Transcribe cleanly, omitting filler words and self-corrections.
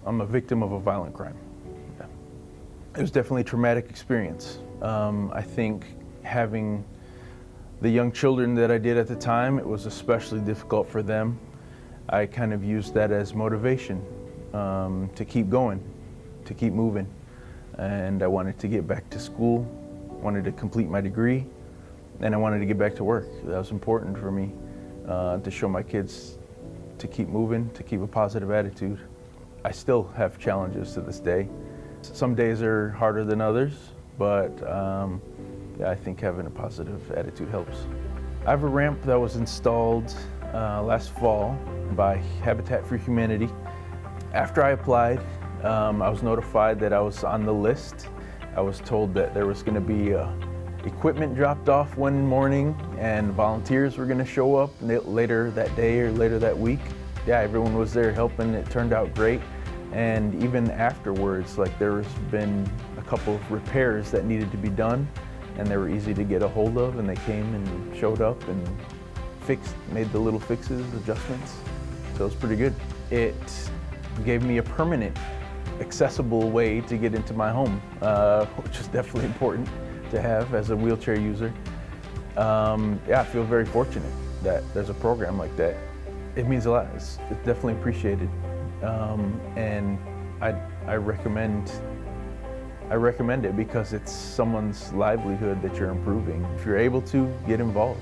I'm a victim of a violent crime. Yeah. It was definitely a traumatic experience. I think having the young children that I did at the time, it was especially difficult for them. I kind of used that as motivation to keep going, to keep moving. And I wanted to get back to school, wanted to complete my degree, and I wanted to get back to work. That was important for me, to show my kids to keep moving, to keep a positive attitude. I still have challenges to this day. Some days are harder than others, but yeah, I think having a positive attitude helps. I have a ramp that was installed last fall by Habitat for Humanity. After I applied, I was notified that I was on the list. I was told that there was going to be equipment dropped off one morning and volunteers were going to show up later that day or later that week. Yeah, everyone was there helping. It turned out great. And even afterwards, like, there's been a couple of repairs that needed to be done, and they were easy to get a hold of, and they came and showed up and made the little fixes, adjustments. So it was pretty good. It gave me a permanent, accessible way to get into my home, which is definitely important to have as a wheelchair user. Yeah, I feel very fortunate that there's a program like that. It means a lot. It's definitely appreciated. And I recommend it because it's someone's livelihood that you're improving. If you're able to, get involved.